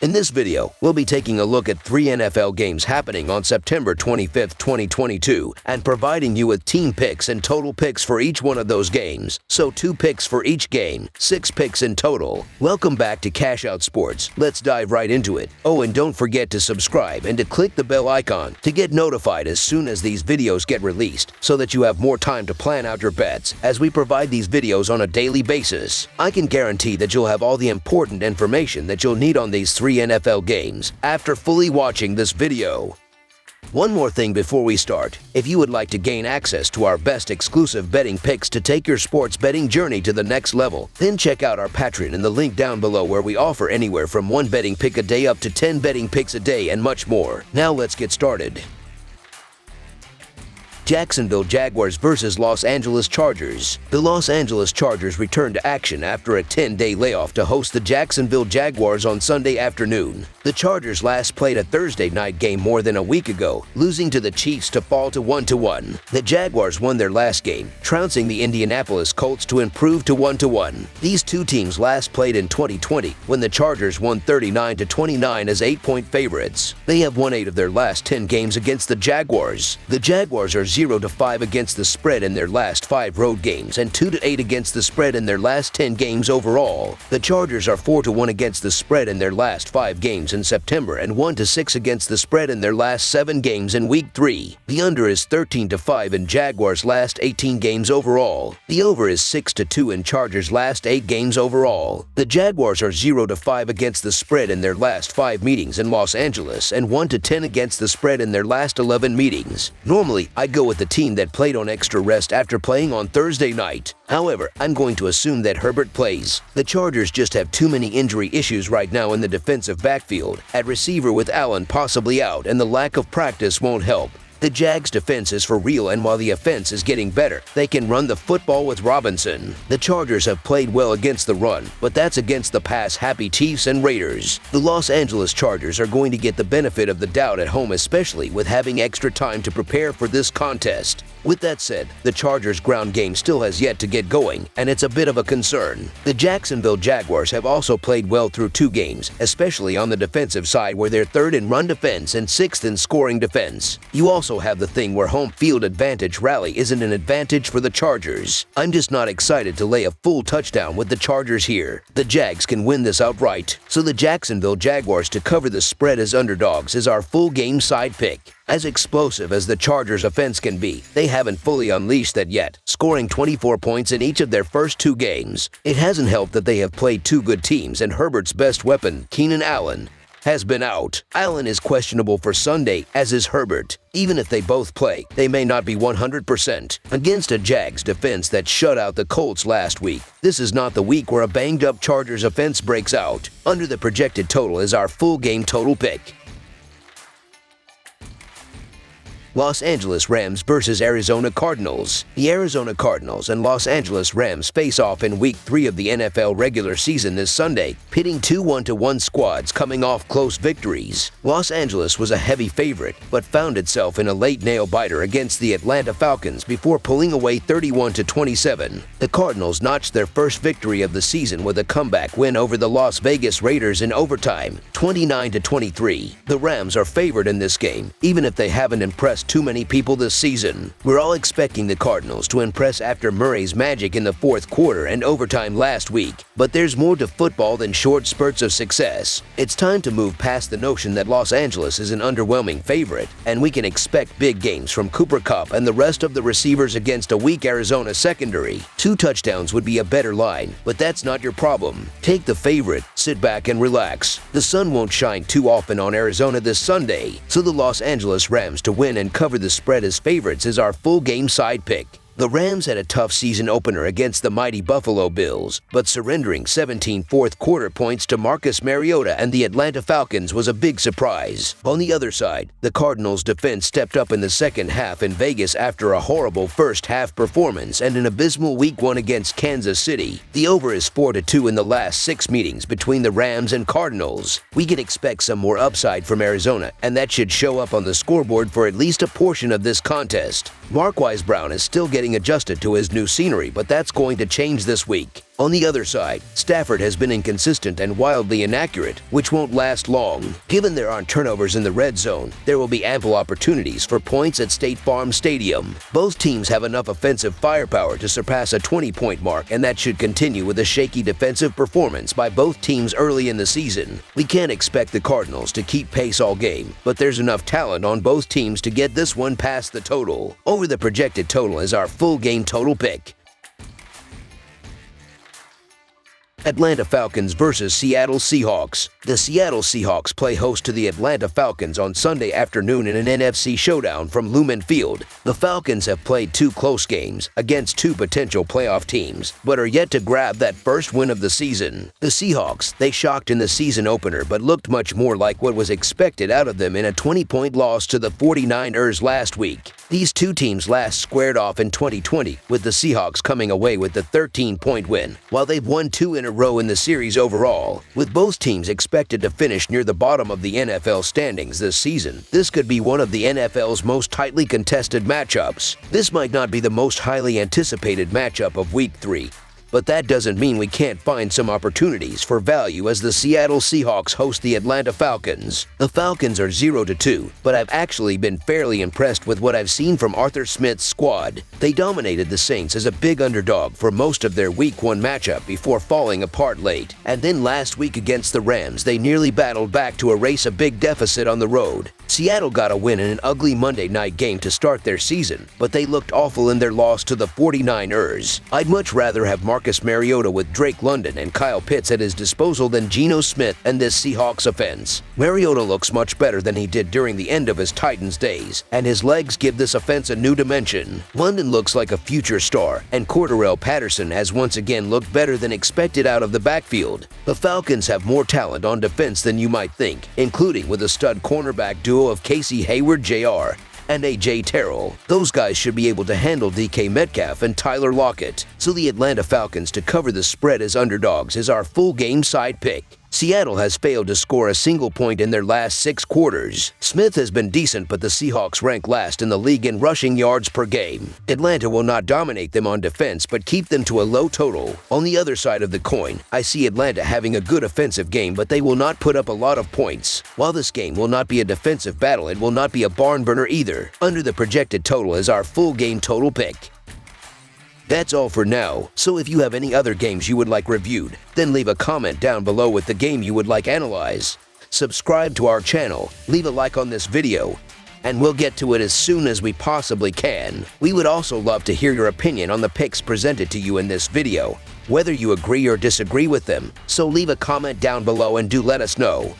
In this video, we'll be taking a look at 3 NFL games happening on September 25th, 2022, and providing you with team picks and total picks for each one of those games. So 2 picks for each game, 6 picks in total. Welcome back to Cash Out Sports. Let's dive right into it. Oh, and don't forget to subscribe and to click the bell icon to get notified as soon as these videos get released, so that you have more time to plan out your bets as we provide these videos on a daily basis. I can guarantee that you'll have all the important information that you'll need on these 3 NFL games after fully watching this video. One more thing before we start. If you would like to gain access to our best exclusive betting picks to take your sports betting journey to the next level, then check out our Patreon in the link down below, where we offer anywhere from 1 betting pick a day up to 10 betting picks a day and much more. Now let's get started. Jacksonville Jaguars versus Los Angeles Chargers. The Los Angeles Chargers returned to action after a 10-day layoff to host the Jacksonville Jaguars on Sunday afternoon. The Chargers last played a Thursday night game more than a week ago, losing to the Chiefs to fall to 1-1. The Jaguars won their last game, trouncing the Indianapolis Colts to improve to 1-1. These two teams last played in 2020, when the Chargers won 39-29 as 8-point favorites. They have won 8 of their last 10 games against the Jaguars. The Jaguars are 0-5 against the spread in their last 5 road games and 2-8 against the spread in their last 10 games overall. The Chargers are 4-1 against the spread in their last 5 games in September and 1-6 against the spread in their last 7 games in Week 3. The under is 13-5 in Jaguars' last 18 games overall. The over is 6-2 in Chargers' last 8 games overall. The Jaguars are 0-5 against the spread in their last 5 meetings in Los Angeles and 1-10 against the spread in their last 11 meetings. Normally, I go with the team that played on extra rest after playing on Thursday night. However, I'm going to assume that Herbert plays. The Chargers just have too many injury issues right now in the defensive backfield, at receiver with Allen possibly out, and the lack of practice won't help. The Jags' defense is for real, and while the offense is getting better, they can run the football with Robinson. The Chargers have played well against the run, but that's against the pass-happy Chiefs and Raiders. The Los Angeles Chargers are going to get the benefit of the doubt at home, especially with having extra time to prepare for this contest. With that said, the Chargers' ground game still has yet to get going, and it's a bit of a concern. The Jacksonville Jaguars have also played well through 2 games, especially on the defensive side, where they're 3rd in run defense and 6th in scoring defense. You also have the thing where home field advantage rally isn't an advantage for the Chargers. I'm just not excited to lay a full touchdown with the Chargers here. The Jags can win this outright, so the Jacksonville Jaguars to cover the spread as underdogs is our full game side pick. As explosive as the Chargers' offense can be, they haven't fully unleashed that yet, scoring 24 points in each of their first 2 games. It hasn't helped that they have played 2 good teams, and Herbert's best weapon, Keenan Allen, has been out. Allen is questionable for Sunday, as is Herbert. Even if they both play, they may not be 100%. Against a Jags defense that shut out the Colts last week, this is not the week where a banged-up Chargers offense breaks out. Under the projected total is our full game total pick. Los Angeles Rams versus Arizona Cardinals. The Arizona Cardinals and Los Angeles Rams face off in Week 3 of the NFL regular season this Sunday, pitting 2 1-1 squads coming off close victories. Los Angeles was a heavy favorite, but found itself in a late nail-biter against the Atlanta Falcons before pulling away 31-27. The Cardinals notched their first victory of the season with a comeback win over the Las Vegas Raiders in overtime, 29-23. The Rams are favored in this game, even if they haven't impressed too many people this season. We're all expecting the Cardinals to impress after Murray's magic in the 4th quarter and overtime last week, but there's more to football than short spurts of success. It's time to move past the notion that Los Angeles is an underwhelming favorite, and we can expect big games from Cooper Kupp and the rest of the receivers against a weak Arizona secondary. 2 touchdowns would be a better line, but that's not your problem. Take the favorite, sit back and relax. The sun won't shine too often on Arizona this Sunday, so the Los Angeles Rams to win and cover the spread as favorites is our full game side pick. The Rams had a tough season opener against the mighty Buffalo Bills, but surrendering 17 fourth-quarter points to Marcus Mariota and the Atlanta Falcons was a big surprise. On the other side, the Cardinals' defense stepped up in the second half in Vegas after a horrible first-half performance and an abysmal Week 1 against Kansas City. The over is 4-2 in the last 6 meetings between the Rams and Cardinals. We can expect some more upside from Arizona, and that should show up on the scoreboard for at least a portion of this contest. Marquise Brown is still getting adjusted to his new scenery, but that's going to change this week. On the other side, Stafford has been inconsistent and wildly inaccurate, which won't last long. Given there aren't turnovers in the red zone, there will be ample opportunities for points at State Farm Stadium. Both teams have enough offensive firepower to surpass a 20-point mark, and that should continue with a shaky defensive performance by both teams early in the season. We can't expect the Cardinals to keep pace all game, but there's enough talent on both teams to get this one past the total. Over the projected total is our full game total pick. Atlanta Falcons versus Seattle Seahawks. The Seattle Seahawks play host to the Atlanta Falcons on Sunday afternoon in an NFC showdown from Lumen Field. The Falcons have played 2 close games against 2 potential playoff teams, but are yet to grab that first win of the season. The Seahawks, they shocked in the season opener but looked much more like what was expected out of them in a 20-point loss to the 49ers last week. These 2 teams last squared off in 2020, with the Seahawks coming away with the 13-point win, while they've won 2 in a row in the series overall. With both teams expected to finish near the bottom of the NFL standings this season, this could be one of the NFL's most tightly contested matchups. This might not be the most highly anticipated matchup of Week 3, but that doesn't mean we can't find some opportunities for value as the Seattle Seahawks host the Atlanta Falcons. The Falcons are 0-2, but I've actually been fairly impressed with what I've seen from Arthur Smith's squad. They dominated the Saints as a big underdog for most of their Week 1 matchup before falling apart late. And then last week against the Rams, they nearly battled back to erase a big deficit on the road. Seattle got a win in an ugly Monday night game to start their season, but they looked awful in their loss to the 49ers. I'd much rather have Marcus Mariota with Drake London and Kyle Pitts at his disposal than Geno Smith and this Seahawks offense. Mariota looks much better than he did during the end of his Titans days, and his legs give this offense a new dimension. London looks like a future star, and Cordarrelle Patterson has once again looked better than expected out of the backfield. The Falcons have more talent on defense than you might think, including with a stud cornerback duo of Casey Hayward Jr. and A.J. Terrell. Those guys should be able to handle DK Metcalf and Tyler Lockett. So the Atlanta Falcons to cover the spread as underdogs is our full game side pick. Seattle has failed to score a single point in their last 6 quarters. Smith has been decent, but the Seahawks rank last in the league in rushing yards per game. Atlanta will not dominate them on defense, but keep them to a low total. On the other side of the coin, I see Atlanta having a good offensive game, but they will not put up a lot of points. While this game will not be a defensive battle, it will not be a barn burner either. Under the projected total is our full game total pick. That's all for now, so if you have any other games you would like reviewed, then leave a comment down below with the game you would like analyzed. Subscribe to our channel, leave a like on this video, and we'll get to it as soon as we possibly can. We would also love to hear your opinion on the picks presented to you in this video, whether you agree or disagree with them, so leave a comment down below and do let us know.